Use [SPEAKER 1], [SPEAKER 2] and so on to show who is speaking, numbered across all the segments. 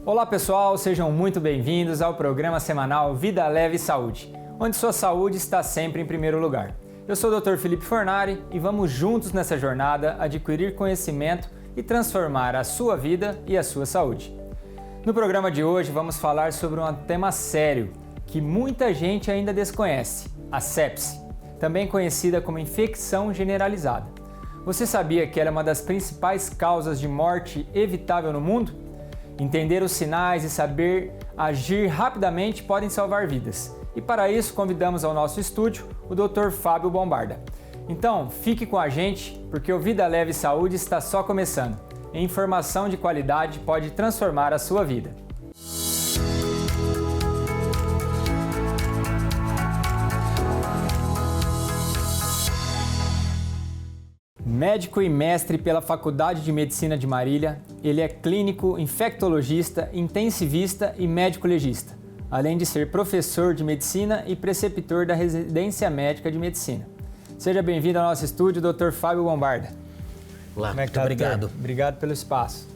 [SPEAKER 1] Olá pessoal, sejam muito bem-vindos ao programa semanal Vida Leve Saúde, onde sua saúde está sempre em primeiro lugar. Eu sou o Dr. Felipe Fornari e vamos juntos nessa jornada adquirir conhecimento e transformar a sua vida e a sua saúde. No programa de hoje vamos falar sobre um tema sério que muita gente ainda desconhece, a sepse, também conhecida como infecção generalizada. Você sabia que ela é uma das principais causas de morte evitável no mundo? Entender os sinais e saber agir rapidamente podem salvar vidas. E para isso convidamos ao nosso estúdio o Dr. Fábio Bombarda. Então, fique com a gente, porque o Vida Leve Saúde está só começando. E informação de qualidade pode transformar a sua vida. Médico e mestre pela Faculdade de Medicina de Marília, ele é clínico, infectologista, intensivista e médico legista, além de ser professor de medicina e preceptor da residência médica de medicina. Seja bem-vindo ao nosso estúdio, Dr. Fábio Bombarda.
[SPEAKER 2] Olá,
[SPEAKER 1] muito obrigado. Doutor? Obrigado pelo espaço.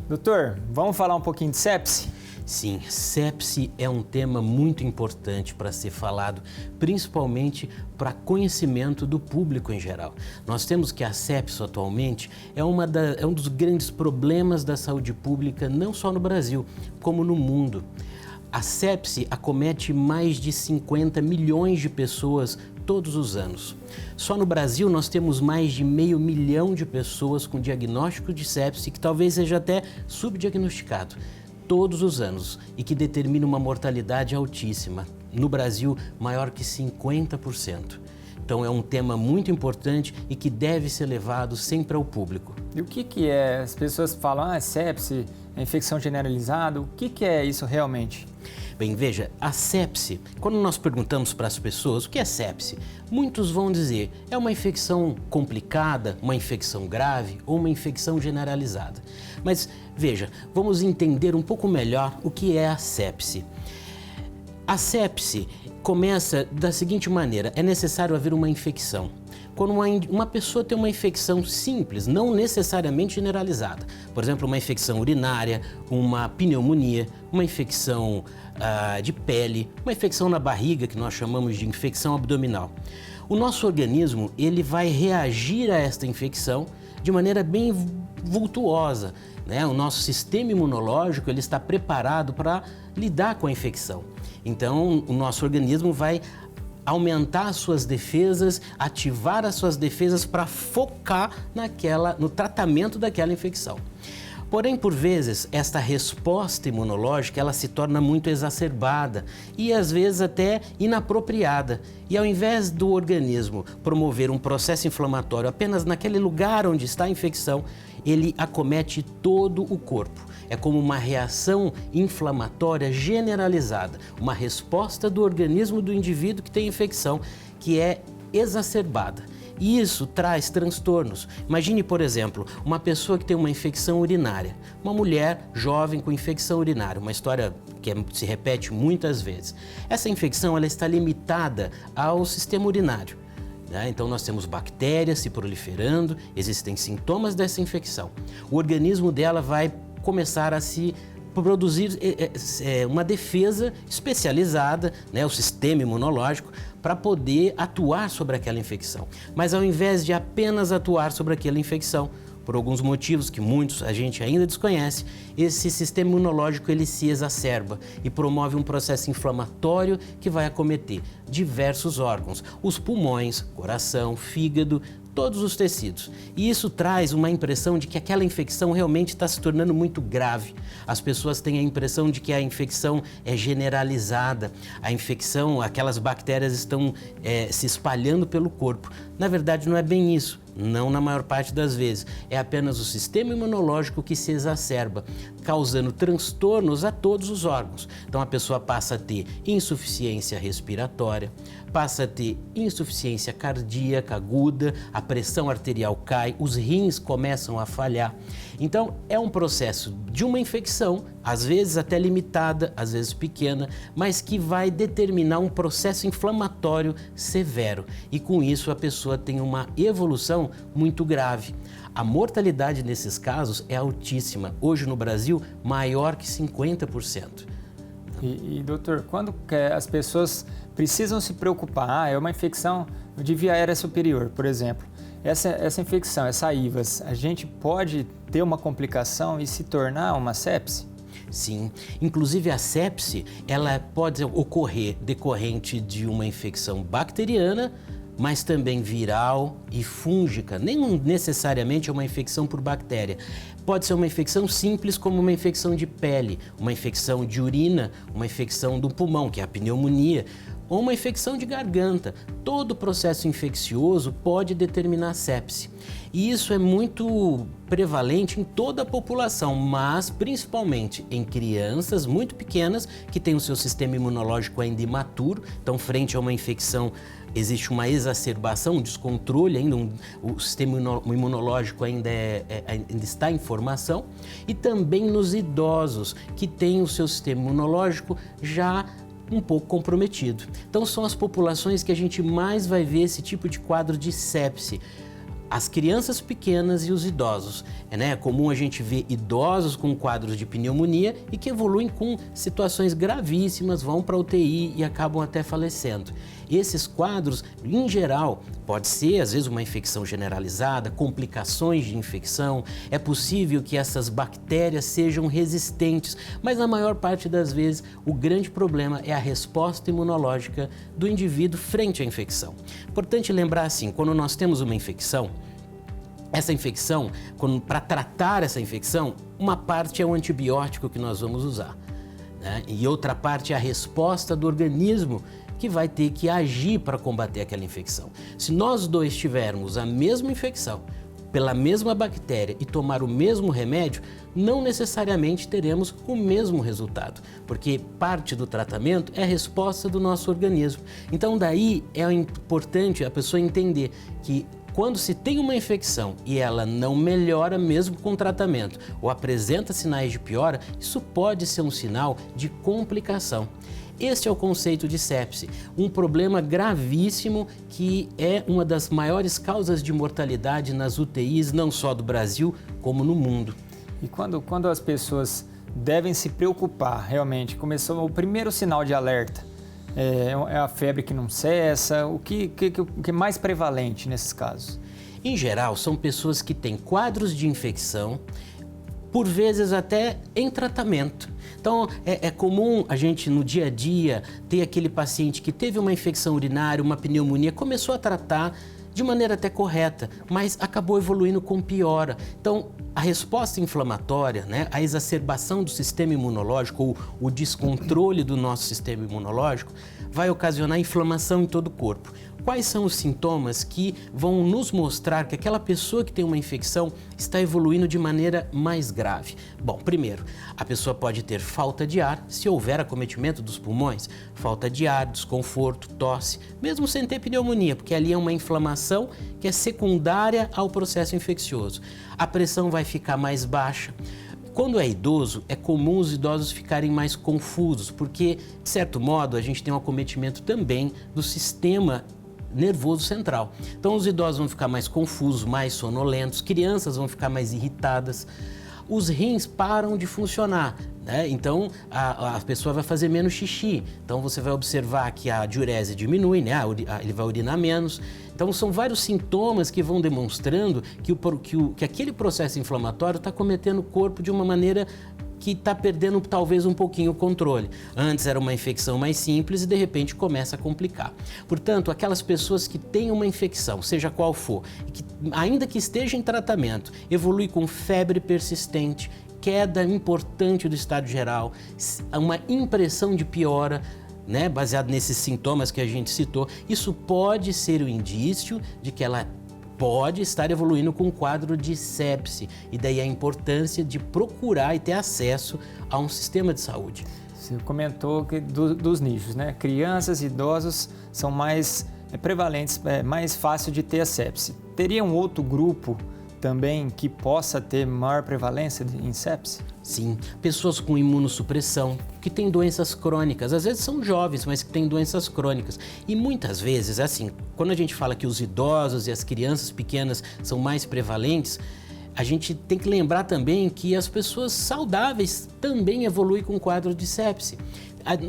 [SPEAKER 1] Doutor, vamos falar um pouquinho de sepse?
[SPEAKER 2] Sim, sepse é um tema muito importante para ser falado, principalmente para conhecimento do público em geral. Nós temos que a sepse atualmente é um dos grandes problemas da saúde pública, não só no Brasil, como no mundo. A sepse acomete mais de 50 milhões de pessoas todos os anos. Só no Brasil nós temos mais de 500 mil de pessoas com diagnóstico de sepse, que talvez seja até subdiagnosticado, todos os anos, e que determina uma mortalidade altíssima. No Brasil, maior que 50%. Então é um tema muito importante e que deve ser levado sempre ao público.
[SPEAKER 1] E o que é? As pessoas falam, sepse, é infecção generalizada, o que é isso realmente?
[SPEAKER 2] Bem, veja, a sepse, quando nós perguntamos para as pessoas o que é sepse, muitos vão dizer é uma infecção complicada, uma infecção grave ou uma infecção generalizada. Mas veja, vamos entender um pouco melhor o que é a sepse. A sepse começa da seguinte maneira: é necessário haver uma infecção. Quando uma pessoa tem uma infecção simples, não necessariamente generalizada, por exemplo, uma infecção urinária, uma pneumonia, uma infecção de pele, uma infecção na barriga, que nós chamamos de infecção abdominal. O nosso organismo ele vai reagir a esta infecção de maneira bem vultuosa, né? O nosso sistema imunológico ele está preparado para lidar com a infecção. Então, o nosso organismo vai aumentar as suas defesas, ativar as suas defesas para focar no tratamento daquela infecção. Porém, por vezes, esta resposta imunológica ela se torna muito exacerbada e às vezes até inapropriada. E ao invés do organismo promover um processo inflamatório apenas naquele lugar onde está a infecção, ele acomete todo o corpo. É como uma reação inflamatória generalizada, uma resposta do organismo do indivíduo que tem infecção que é exacerbada. E isso traz transtornos. Imagine, por exemplo, uma pessoa que tem uma infecção urinária, uma mulher jovem com infecção urinária, uma história que se repete muitas vezes. Essa infecção ela está limitada ao sistema urinário. Então nós temos bactérias se proliferando, existem sintomas dessa infecção. O organismo dela vai começar a se produzir uma defesa especializada, né, o sistema imunológico, para poder atuar sobre aquela infecção. Mas ao invés de apenas atuar sobre aquela infecção, por alguns motivos que a gente ainda desconhece, esse sistema imunológico ele se exacerba e promove um processo inflamatório que vai acometer diversos órgãos, os pulmões, coração, fígado, todos os tecidos. E isso traz uma impressão de que aquela infecção realmente está se tornando muito grave. As pessoas têm a impressão de que a infecção é generalizada. A infecção, aquelas bactérias estão se espalhando pelo corpo. Na verdade, não é bem isso. Não na maior parte das vezes. É apenas o sistema imunológico que se exacerba, causando transtornos a todos os órgãos. Então a pessoa passa a ter insuficiência respiratória, passa a ter insuficiência cardíaca aguda, a pressão arterial cai, os rins começam a falhar. Então é um processo de uma infecção às vezes até limitada, às vezes pequena, mas que vai determinar um processo inflamatório severo. E com isso a pessoa tem uma evolução muito grave. A mortalidade nesses casos é altíssima. Hoje no Brasil, maior que 50%.
[SPEAKER 1] Doutor, quando as pessoas precisam se preocupar, é uma infecção de via aérea superior, por exemplo. Essa infecção, essa IVAS, a gente pode ter uma complicação e se tornar uma sepse?
[SPEAKER 2] Sim, inclusive a sepse, ela pode ocorrer decorrente de uma infecção bacteriana, mas também viral e fúngica, nem necessariamente é uma infecção por bactéria. Pode ser uma infecção simples, como uma infecção de pele, uma infecção de urina, uma infecção do pulmão, que é a pneumonia, ou uma infecção de garganta. Todo processo infeccioso pode determinar sepse. E isso é muito prevalente em toda a população, mas principalmente em crianças muito pequenas que têm o seu sistema imunológico ainda imaturo, então frente a uma infecção existe uma exacerbação, um descontrole ainda, o sistema imunológico ainda está em formação, e também nos idosos que têm o seu sistema imunológico já um pouco comprometido. Então são as populações que a gente mais vai ver esse tipo de quadro de sepse. As crianças pequenas e os idosos. É comum a gente ver idosos com quadros de pneumonia e que evoluem com situações gravíssimas, vão para a UTI e acabam até falecendo. Esses quadros, em geral, pode ser às vezes uma infecção generalizada, complicações de infecção, é possível que essas bactérias sejam resistentes, mas na maior parte das vezes o grande problema é a resposta imunológica do indivíduo frente à infecção. Importante lembrar assim, quando nós temos uma infecção, essa infecção, para tratar essa infecção, uma parte é o antibiótico que nós vamos usar, né? E outra parte é a resposta do organismo que vai ter que agir para combater aquela infecção. Se nós dois tivermos a mesma infecção, pela mesma bactéria e tomar o mesmo remédio, não necessariamente teremos o mesmo resultado, porque parte do tratamento é a resposta do nosso organismo. Então daí é importante a pessoa entender que quando se tem uma infecção e ela não melhora mesmo com tratamento ou apresenta sinais de piora, isso pode ser um sinal de complicação. Este é o conceito de sepse, um problema gravíssimo que é uma das maiores causas de mortalidade nas UTIs, não só do Brasil, como no mundo.
[SPEAKER 1] E quando as pessoas devem se preocupar, realmente, começou o primeiro sinal de alerta, é a febre que não cessa, o que é mais prevalente nesses casos?
[SPEAKER 2] Em geral, são pessoas que têm quadros de infecção, por vezes até em tratamento. Então, é comum a gente no dia a dia ter aquele paciente que teve uma infecção urinária, uma pneumonia, começou a tratar de maneira até correta, mas acabou evoluindo com piora. Então, a resposta inflamatória, a exacerbação do sistema imunológico ou o descontrole do nosso sistema imunológico vai ocasionar inflamação em todo o corpo. Quais são os sintomas que vão nos mostrar que aquela pessoa que tem uma infecção está evoluindo de maneira mais grave? Bom, primeiro, a pessoa pode ter falta de ar, se houver acometimento dos pulmões, falta de ar, desconforto, tosse, mesmo sem ter pneumonia, porque ali é uma inflamação que é secundária ao processo infeccioso. A pressão vai ficar mais baixa. Quando é idoso, é comum os idosos ficarem mais confusos, porque, de certo modo, a gente tem um acometimento também do sistema nervoso central. Então os idosos vão ficar mais confusos, mais sonolentos, crianças vão ficar mais irritadas, os rins param de funcionar, Então a pessoa vai fazer menos xixi, então você vai observar que a diurese diminui, ele vai urinar menos. Então são vários sintomas que vão demonstrando que aquele processo inflamatório está cometendo o corpo de uma maneira que está perdendo talvez um pouquinho o controle. Antes era uma infecção mais simples e de repente começa a complicar. Portanto, aquelas pessoas que têm uma infecção, seja qual for, que, ainda que esteja em tratamento, evolui com febre persistente, queda importante do estado geral, uma impressão de piora, baseado nesses sintomas que a gente citou, isso pode ser o indício de que ela pode estar evoluindo com um quadro de sepse, e daí a importância de procurar e ter acesso a um sistema de saúde.
[SPEAKER 1] Você comentou que dos nichos, Crianças e idosos são mais prevalentes, mais fácil de ter a sepse. Teria um outro grupo também que possa ter maior prevalência em sepse?
[SPEAKER 2] Sim, pessoas com imunossupressão, que têm doenças crônicas, às vezes são jovens, mas que têm doenças crônicas. E muitas vezes, assim, quando a gente fala que os idosos e as crianças pequenas são mais prevalentes, a gente tem que lembrar também que as pessoas saudáveis também evoluem com quadro de sepse.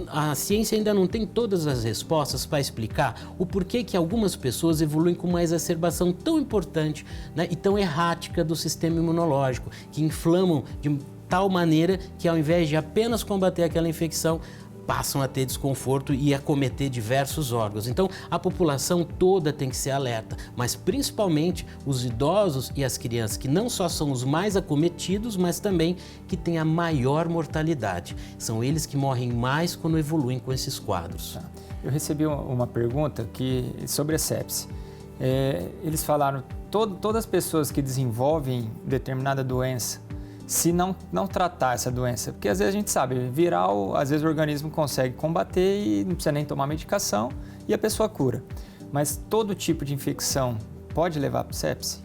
[SPEAKER 2] A ciência ainda não tem todas as respostas para explicar o porquê que algumas pessoas evoluem com uma exacerbação tão importante, né, e tão errática do sistema imunológico, que inflamam de tal maneira que ao invés de apenas combater aquela infecção, passam a ter desconforto e acometer diversos órgãos. Então, a população toda tem que ser alerta, mas principalmente os idosos e as crianças, que não só são os mais acometidos, mas também que têm a maior mortalidade. São eles que morrem mais quando evoluem com esses quadros.
[SPEAKER 1] Eu recebi uma pergunta sobre a sepse. Eles falaram, todas as pessoas que desenvolvem determinada doença, se não tratar essa doença, porque às vezes a gente sabe, viral, às vezes o organismo consegue combater e não precisa nem tomar medicação e a pessoa cura. Mas todo tipo de infecção pode levar para sepse?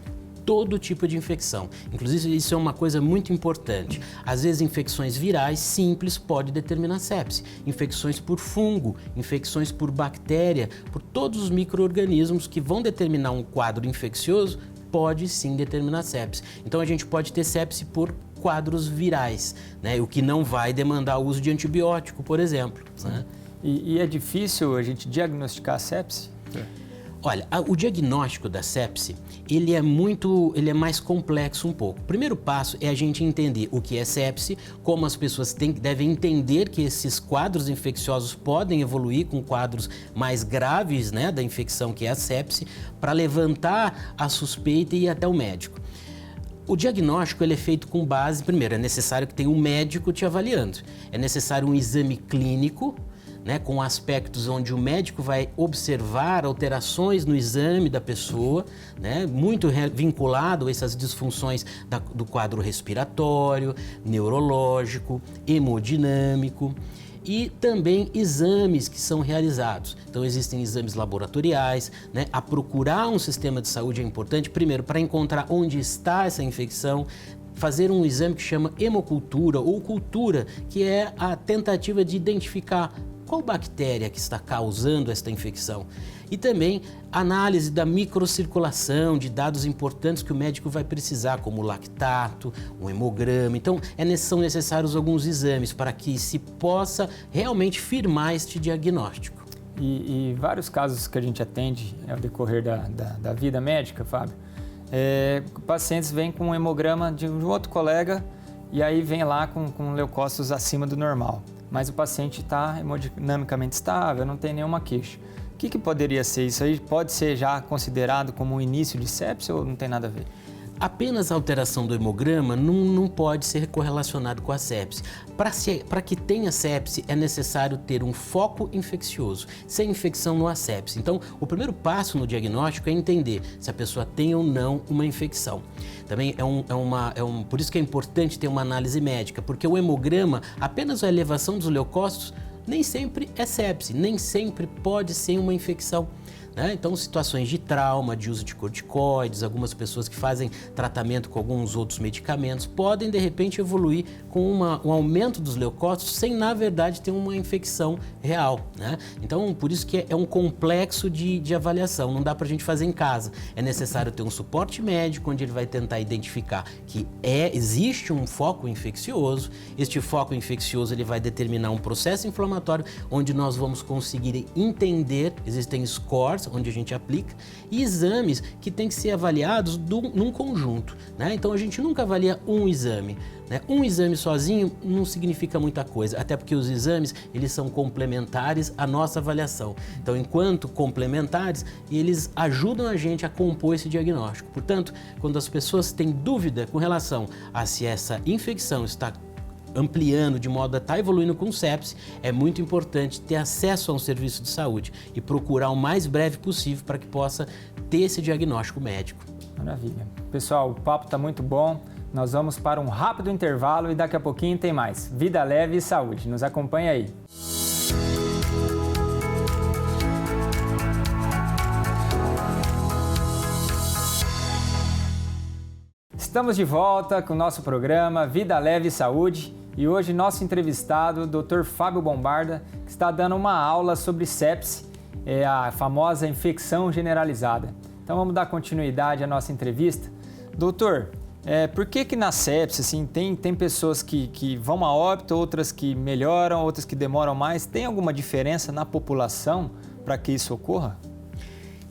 [SPEAKER 2] Todo tipo de infecção. Inclusive, isso é uma coisa muito importante. Às vezes, infecções virais simples podem determinar sepse. Infecções por fungo, infecções por bactéria, por todos os micro-organismos que vão determinar um quadro infeccioso, pode sim determinar sepse. Então, a gente pode ter sepse por quadros virais, né? O que não vai demandar o uso de antibiótico, por exemplo. Né?
[SPEAKER 1] E é difícil a gente diagnosticar a sepse?
[SPEAKER 2] Olha, o diagnóstico da sepse, ele é mais complexo um pouco. O primeiro passo é a gente entender o que é sepse, como as pessoas devem entender que esses quadros infecciosos podem evoluir com quadros mais graves, né, da infecção, que é a sepse, para levantar a suspeita e ir até o médico. O diagnóstico ele é feito com base, primeiro, é necessário que tenha um médico te avaliando. É necessário um exame clínico, né, com aspectos onde o médico vai observar alterações no exame da pessoa, né, muito vinculado a essas disfunções do quadro respiratório, neurológico, hemodinâmico. E também exames que são realizados. Então, existem exames laboratoriais, né? A procurar um sistema de saúde é importante, primeiro, para encontrar onde está essa infecção, fazer um exame que chama hemocultura ou cultura, que é a tentativa de identificar qual bactéria que está causando esta infecção. E também análise da microcirculação, de dados importantes que o médico vai precisar, como o lactato, um hemograma. Então, são necessários alguns exames para que se possa realmente firmar este diagnóstico.
[SPEAKER 1] E vários casos que a gente atende ao decorrer da vida médica, Fábio, pacientes vêm com um hemograma de um outro colega e aí vem lá com leucócitos acima do normal. Mas o paciente está hemodinamicamente estável, não tem nenhuma queixa. O que poderia ser isso aí? Pode ser já considerado como um início de sepse ou não tem nada a ver?
[SPEAKER 2] Apenas a alteração do hemograma não pode ser correlacionado com a sepse. Para que tenha sepse, é necessário ter um foco infeccioso. Sem infecção não há sepse. Então, o primeiro passo no diagnóstico é entender se a pessoa tem ou não uma infecção. Também por isso que é importante ter uma análise médica, porque o hemograma, apenas a elevação dos leucócitos, nem sempre é sepse, nem sempre pode ser uma infecção. Então, situações de trauma, de uso de corticoides, algumas pessoas que fazem tratamento com alguns outros medicamentos podem, de repente, evoluir com um aumento dos leucócitos sem, na verdade, ter uma infecção real. Né? Então, por isso que é um complexo de avaliação, não dá para a gente fazer em casa. É necessário ter um suporte médico, onde ele vai tentar identificar que existe um foco infeccioso. Este foco infeccioso ele vai determinar um processo inflamatório, onde nós vamos conseguir entender, existem scores, onde a gente aplica, e exames que têm que ser avaliados num conjunto. Né? Então, a gente nunca avalia um exame. Né? Um exame sozinho não significa muita coisa, até porque os exames eles são complementares à nossa avaliação. Então, enquanto complementares, eles ajudam a gente a compor esse diagnóstico. Portanto, quando as pessoas têm dúvida com relação a se essa infecção está ampliando de modo a estar evoluindo com sepse, é muito importante ter acesso a um serviço de saúde e procurar o mais breve possível para que possa ter esse diagnóstico médico.
[SPEAKER 1] Maravilha. Pessoal, o papo está muito bom. Nós vamos para um rápido intervalo e daqui a pouquinho tem mais. Vida leve e saúde. Nos acompanha aí. Estamos de volta com o nosso programa Vida Leve e Saúde e hoje nosso entrevistado, Dr. Fábio Bombarda, que está dando uma aula sobre sepse, a famosa infecção generalizada. Então vamos dar continuidade à nossa entrevista. Doutor, por que na sepse assim, tem pessoas que vão a óbito, outras que melhoram, outras que demoram mais? Tem alguma diferença na população para que isso ocorra?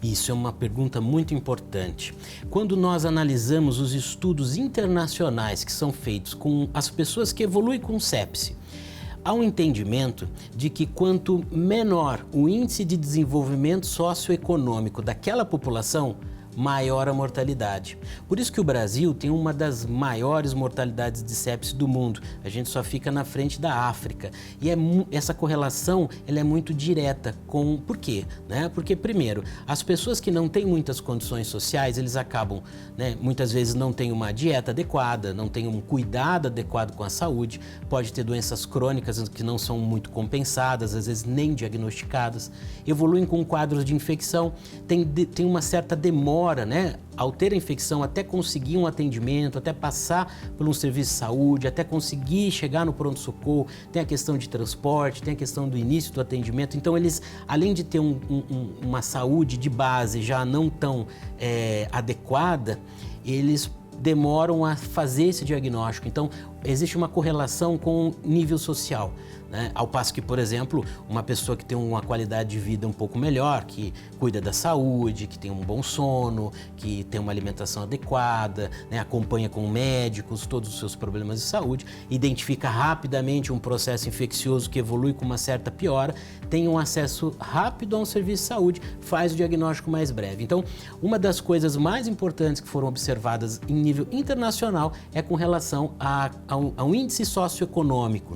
[SPEAKER 2] Isso é uma pergunta muito importante. Quando nós analisamos os estudos internacionais que são feitos com as pessoas que evoluem com sepse, há um entendimento de que quanto menor o índice de desenvolvimento socioeconômico daquela população, maior a mortalidade. Por isso que o Brasil tem uma das maiores mortalidades de sepse do mundo. A gente só fica na frente da África. E essa correlação ela é muito direta com... Por quê? Porque, primeiro, as pessoas que não têm muitas condições sociais, eles acabam, muitas vezes não têm uma dieta adequada, não têm um cuidado adequado com a saúde, pode ter doenças crônicas que não são muito compensadas, às vezes nem diagnosticadas, evoluem com quadros de infecção, tem uma certa demora, ao ter a infecção, até conseguir um atendimento, até passar por um serviço de saúde, até conseguir chegar no pronto-socorro, tem a questão de transporte, tem a questão do início do atendimento. Então, eles, além de ter uma saúde de base já não tão adequada, eles demoram a fazer esse diagnóstico. Então, existe uma correlação com o nível social. Ao passo que, por exemplo, uma pessoa que tem uma qualidade de vida um pouco melhor, que cuida da saúde, que tem um bom sono, que tem uma alimentação adequada, acompanha com médicos todos os seus problemas de saúde, identifica rapidamente um processo infeccioso que evolui com uma certa piora, tem um acesso rápido a um serviço de saúde, faz o diagnóstico mais breve. Então, uma das coisas mais importantes que foram observadas em nível internacional é com relação ao índice socioeconômico,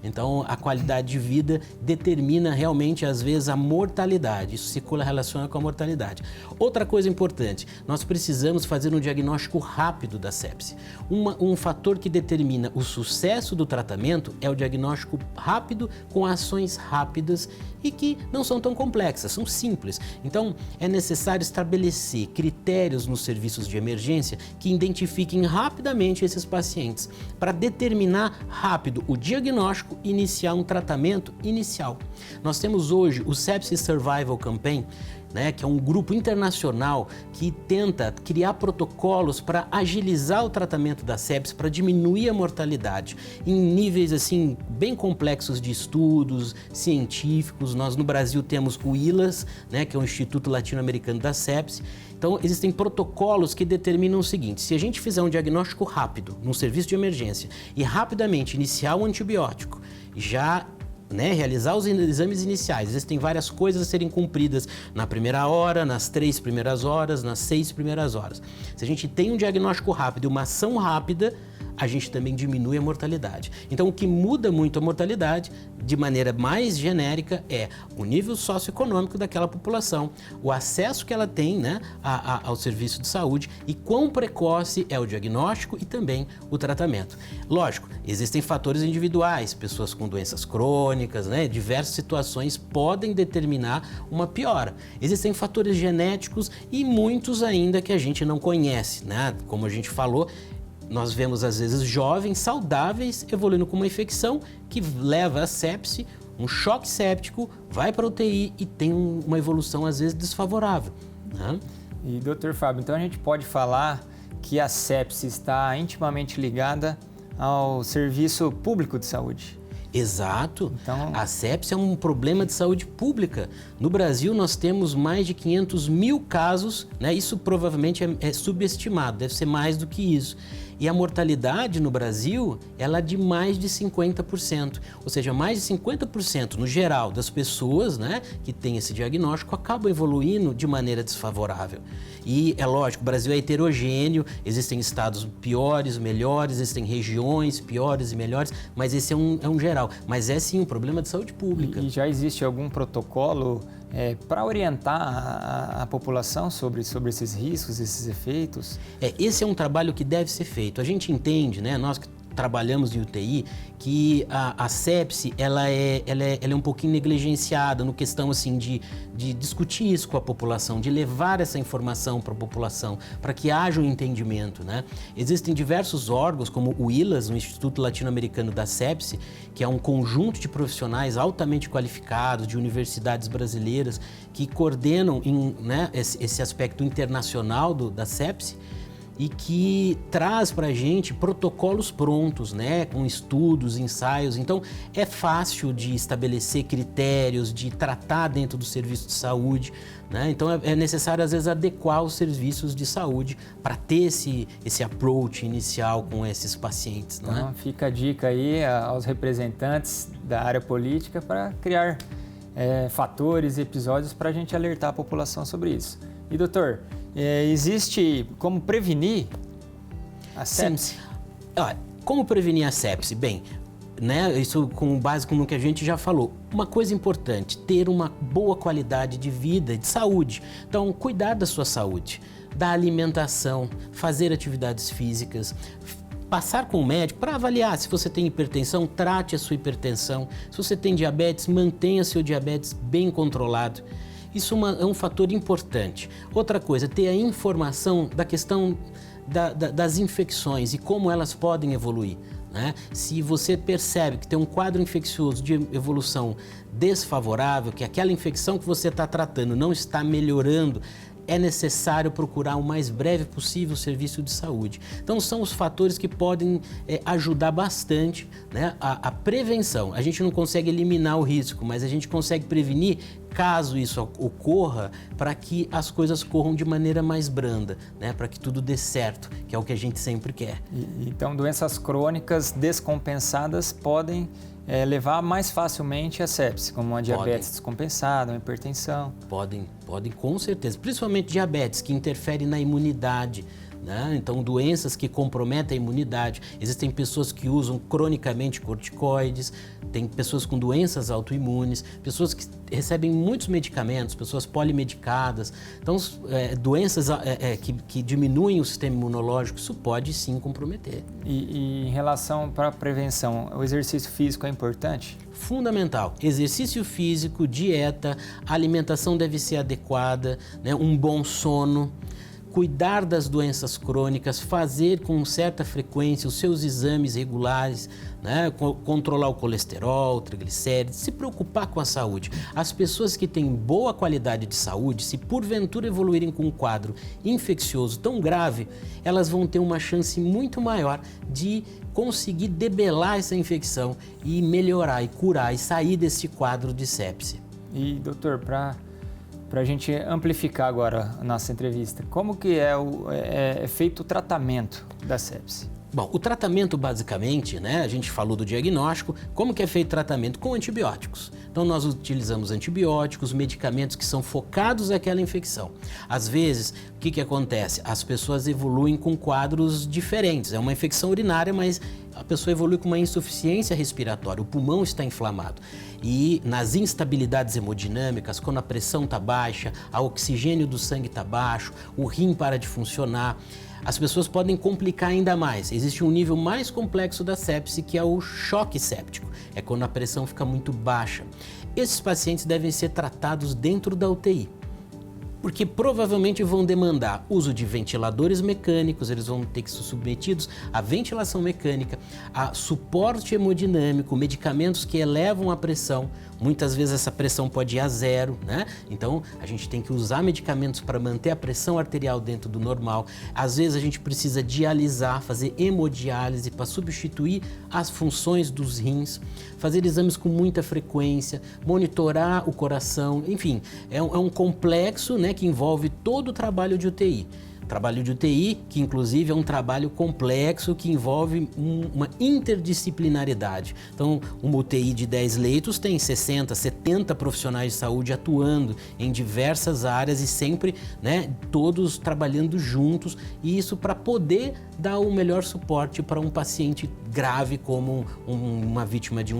[SPEAKER 2] Então, a qualidade de vida determina realmente, às vezes, a mortalidade. Isso se correlaciona com a mortalidade. Outra coisa importante, nós precisamos fazer um diagnóstico rápido da sepse. Um fator que determina o sucesso do tratamento é o diagnóstico rápido com ações rápidas e que não são tão complexas, são simples. Então, é necessário estabelecer critérios nos serviços de emergência que identifiquem rapidamente esses pacientes para determinar rápido o diagnóstico e iniciar um tratamento inicial. Nós temos hoje o Sepsis Survival Campaign, que é um grupo internacional que tenta criar protocolos para agilizar o tratamento da sepse, para diminuir a mortalidade em níveis assim bem complexos de estudos científicos. Nós no Brasil temos o ILAS, que é o Instituto Latino-Americano da Sepse. Então, existem protocolos que determinam o seguinte: se a gente fizer um diagnóstico rápido num serviço de emergência e rapidamente iniciar um antibiótico, já realizar os exames iniciais, existem várias coisas a serem cumpridas na primeira hora, nas 3 primeiras horas, nas 6 primeiras horas. Se a gente tem um diagnóstico rápido e uma ação rápida, a gente também diminui a mortalidade. Então, o que muda muito a mortalidade, de maneira mais genérica, é o nível socioeconômico daquela população, o acesso que ela tem ao serviço de saúde e quão precoce é o diagnóstico e também o tratamento. Lógico, existem fatores individuais, pessoas com doenças crônicas, diversas situações podem determinar uma piora. Existem fatores genéticos e muitos ainda que a gente não conhece, Como a gente falou, nós vemos às vezes jovens saudáveis evoluindo com uma infecção que leva a sepse, um choque séptico, vai para a UTI e tem uma evolução às vezes desfavorável.
[SPEAKER 1] E Dr. Fábio, então a gente pode falar que a sepse está intimamente ligada ao serviço público de saúde?
[SPEAKER 2] Exato.
[SPEAKER 1] Então...
[SPEAKER 2] A sepse é um problema de saúde pública. No Brasil, nós temos mais de 500 mil casos, Isso provavelmente é subestimado, deve ser mais do que isso. E a mortalidade no Brasil, ela é de mais de 50%. Ou seja, mais de 50% no geral das pessoas, que têm esse diagnóstico acabam evoluindo de maneira desfavorável. E é lógico, o Brasil é heterogêneo, existem estados piores, melhores, existem regiões piores e melhores, mas esse é um geral. Mas é sim um problema de saúde pública.
[SPEAKER 1] E já existe algum protocolo para orientar a população sobre esses riscos, esses efeitos?
[SPEAKER 2] Esse é um trabalho que deve ser feito. A gente entende, nós que trabalhamos em UTI, que a sepse ela é um pouquinho negligenciada no questão assim de discutir isso com a população, de levar essa informação para a população, para que haja um entendimento, né? Existem diversos órgãos, como o ILAS, o Instituto Latino-Americano da Sepse, que é um conjunto de profissionais altamente qualificados de universidades brasileiras que coordenam né, esse aspecto internacional da sepse, e que traz para a gente protocolos prontos, né, com estudos, ensaios. Então, é fácil de estabelecer critérios, de tratar dentro do serviço de saúde, né? Então, é necessário, às vezes, adequar os serviços de saúde para ter esse approach inicial com esses pacientes, né?
[SPEAKER 1] Então, fica a dica aí aos representantes da área política para criar fatores e episódios para a gente alertar a população sobre isso. E, doutor, existe como prevenir a sepse?
[SPEAKER 2] Como prevenir a sepse? Bem, né, isso com base no que a gente já falou. Uma coisa importante, ter uma boa qualidade de vida, de saúde. Então, cuidar da sua saúde, da alimentação, fazer atividades físicas, passar com o médico para avaliar se você tem hipertensão, trate a sua hipertensão. Se você tem diabetes, mantenha seu diabetes bem controlado. Isso é um fator importante. Outra coisa, ter a informação da questão das infecções e como elas podem evoluir, né? Se você percebe que tem um quadro infeccioso de evolução desfavorável, que aquela infecção que você está tratando não está melhorando, é necessário procurar o mais breve possível o serviço de saúde. Então, são os fatores que podem ajudar bastante, né, a prevenção. A gente não consegue eliminar o risco, mas a gente consegue prevenir caso isso ocorra, para que as coisas corram de maneira mais branda, né, para que tudo dê certo, que é o que a gente sempre quer.
[SPEAKER 1] Então, doenças crônicas descompensadas podem levar mais facilmente a sepse, como a diabetes descompensada, a hipertensão.
[SPEAKER 2] Podem com certeza, principalmente diabetes, que interfere na imunidade, né? Então, doenças que comprometem a imunidade. Existem pessoas que usam cronicamente corticoides, tem pessoas com doenças autoimunes, pessoas que recebem muitos medicamentos, pessoas polimedicadas. Então, doenças que diminuem o sistema imunológico, isso pode sim comprometer.
[SPEAKER 1] E em relação para a prevenção, o exercício físico é importante?
[SPEAKER 2] Fundamental. Exercício físico, dieta, alimentação deve ser adequada, né? Um bom sono. Cuidar das doenças crônicas, fazer com certa frequência os seus exames regulares, né? Controlar o colesterol, triglicérides, se preocupar com a saúde. As pessoas que têm boa qualidade de saúde, se porventura evoluírem com um quadro infeccioso tão grave, elas vão ter uma chance muito maior de conseguir debelar essa infecção e melhorar e curar e sair desse quadro de sepse.
[SPEAKER 1] E, doutor, para a gente amplificar agora a nossa entrevista, como que é feito o tratamento da sepse?
[SPEAKER 2] Bom, o tratamento basicamente, né, a gente falou do diagnóstico, como que é feito o tratamento? Com antibióticos. Então nós utilizamos antibióticos, medicamentos que são focados naquela infecção. Às vezes, o que acontece? As pessoas evoluem com quadros diferentes. É uma infecção urinária, mas a pessoa evolui com uma insuficiência respiratória, o pulmão está inflamado. E nas instabilidades hemodinâmicas, quando a pressão está baixa, o oxigênio do sangue está baixo, o rim para de funcionar, as pessoas podem complicar ainda mais. Existe um nível mais complexo da sepse, que é o choque séptico. É quando a pressão fica muito baixa. Esses pacientes devem ser tratados dentro da UTI, porque provavelmente vão demandar uso de ventiladores mecânicos, eles vão ter que ser submetidos à ventilação mecânica, a suporte hemodinâmico, medicamentos que elevam a pressão. Muitas vezes essa pressão pode ir a zero, né? Então a gente tem que usar medicamentos para manter a pressão arterial dentro do normal. Às vezes a gente precisa dialisar, fazer hemodiálise para substituir as funções dos rins, fazer exames com muita frequência, monitorar o coração, enfim, é um complexo, né, que envolve todo o trabalho de UTI. Trabalho de UTI, que inclusive é um trabalho complexo que envolve uma interdisciplinaridade. Então, uma UTI de 10 leitos tem 60, 70 profissionais de saúde atuando em diversas áreas e sempre, né, todos trabalhando juntos, e isso para poder dar o melhor suporte para um paciente grave como uma vítima de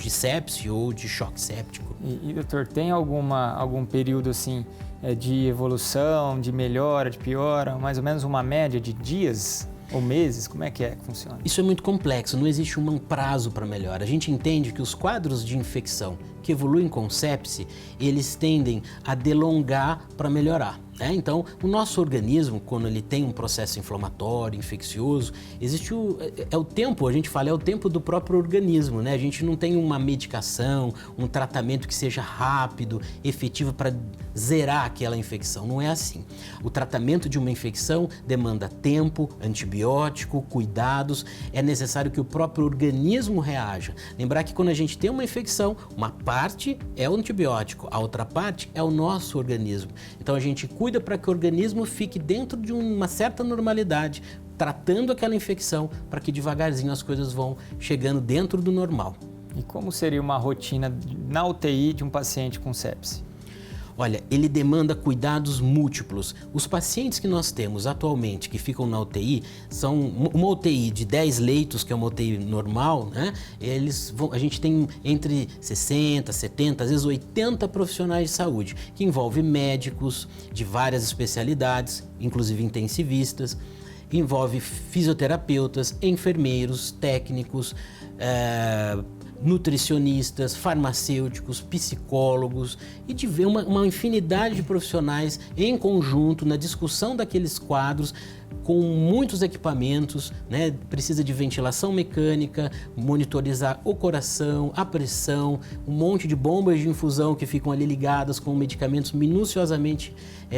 [SPEAKER 2] sepse ou de choque séptico.
[SPEAKER 1] E doutor, tem algum período assim de evolução, de melhora, de piora, mais ou menos uma média de dias Ou meses? Como é que funciona?
[SPEAKER 2] Isso é muito complexo, não existe um prazo para melhora. A gente entende que os quadros de infecção que evoluem com sepse, eles tendem a delongar para melhorar. Então, o nosso organismo, quando ele tem um processo inflamatório, infeccioso, existe o tempo, a gente fala, é o tempo do próprio organismo, né? A gente não tem uma medicação, um tratamento que seja rápido, efetivo para zerar aquela infecção, não é assim. O tratamento de uma infecção demanda tempo, antibiótico, cuidados, é necessário que o próprio organismo reaja. Lembrar que quando a gente tem uma infecção, uma parte é o antibiótico, a outra parte é o nosso organismo. Então a gente cuida para que o organismo fique dentro de uma certa normalidade, tratando aquela infecção para que devagarzinho as coisas vão chegando dentro do normal.
[SPEAKER 1] E como seria uma rotina na UTI de um paciente com sepse?
[SPEAKER 2] Olha, ele demanda cuidados múltiplos. Os pacientes que nós temos atualmente que ficam na UTI, são uma UTI de 10 leitos, que é uma UTI normal, né? A gente tem entre 60, 70, às vezes 80 profissionais de saúde, que envolve médicos de várias especialidades, inclusive intensivistas, envolve fisioterapeutas, enfermeiros, técnicos, nutricionistas, farmacêuticos, psicólogos e de ver uma infinidade de profissionais em conjunto na discussão daqueles quadros com muitos equipamentos, né? Precisa de ventilação mecânica, monitorizar o coração, a pressão, um monte de bombas de infusão que ficam ali ligadas com medicamentos minuciosamente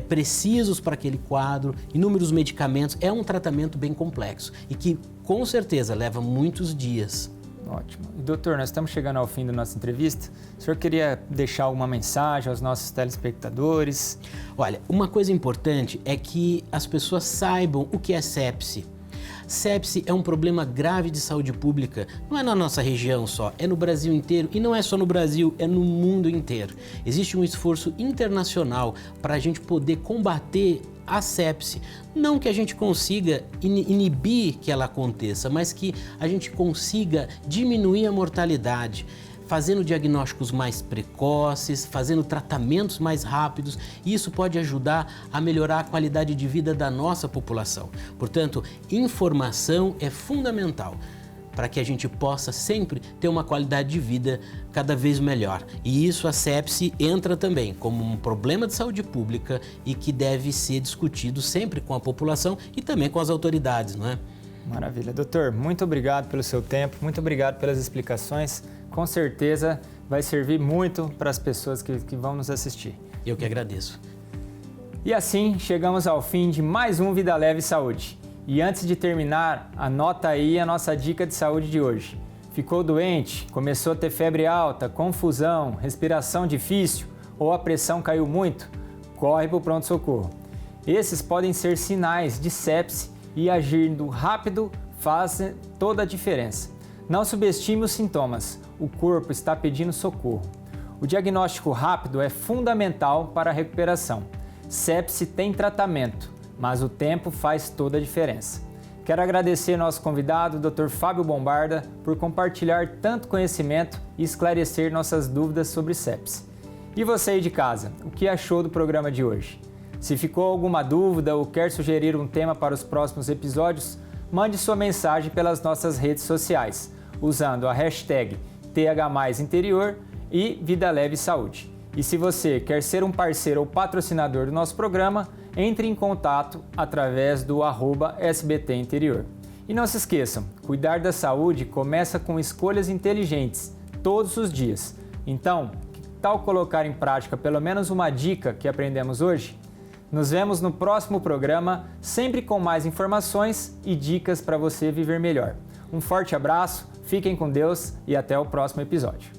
[SPEAKER 2] precisos para aquele quadro, inúmeros medicamentos. É um tratamento bem complexo e que com certeza leva muitos dias.
[SPEAKER 1] Ótimo. E doutor, nós estamos chegando ao fim da nossa entrevista. O senhor queria deixar alguma mensagem aos nossos telespectadores?
[SPEAKER 2] Olha, uma coisa importante é que as pessoas saibam o que é sepse. Sepse é um problema grave de saúde pública, não é na nossa região só, é no Brasil inteiro e não é só no Brasil, é no mundo inteiro. Existe um esforço internacional para a gente poder combater a sepse. Não que a gente consiga inibir que ela aconteça, mas que a gente consiga diminuir a mortalidade, fazendo diagnósticos mais precoces, fazendo tratamentos mais rápidos, e isso pode ajudar a melhorar a qualidade de vida da nossa população. Portanto, informação é fundamental para que a gente possa sempre ter uma qualidade de vida cada vez melhor. E isso, a sepse, entra também como um problema de saúde pública e que deve ser discutido sempre com a população e também com as autoridades, não é?
[SPEAKER 1] Maravilha. Doutor, muito obrigado pelo seu tempo, muito obrigado pelas explicações. Com certeza vai servir muito para as pessoas que vão nos assistir.
[SPEAKER 2] Eu que agradeço.
[SPEAKER 1] E assim chegamos ao fim de mais um Vida Leve Saúde. E antes de terminar, anota aí a nossa dica de saúde de hoje. Ficou doente? Começou a ter febre alta, confusão, respiração difícil ou a pressão caiu muito? Corre para o pronto-socorro. Esses podem ser sinais de sepse e agindo rápido faz toda a diferença. Não subestime os sintomas, o corpo está pedindo socorro. O diagnóstico rápido é fundamental para a recuperação. Sepse tem tratamento, mas o tempo faz toda a diferença. Quero agradecer nosso convidado, Dr. Fábio Bombarda, por compartilhar tanto conhecimento e esclarecer nossas dúvidas sobre sepse. E você aí de casa, o que achou do programa de hoje? Se ficou alguma dúvida ou quer sugerir um tema para os próximos episódios, mande sua mensagem pelas nossas redes sociais, usando a hashtag TH+Interior e Vida Leve Saúde. E se você quer ser um parceiro ou patrocinador do nosso programa, entre em contato através do @SBT Interior. E não se esqueçam, cuidar da saúde começa com escolhas inteligentes, todos os dias. Então, que tal colocar em prática pelo menos uma dica que aprendemos hoje? Nos vemos no próximo programa, sempre com mais informações e dicas para você viver melhor. Um forte abraço, fiquem com Deus e até o próximo episódio.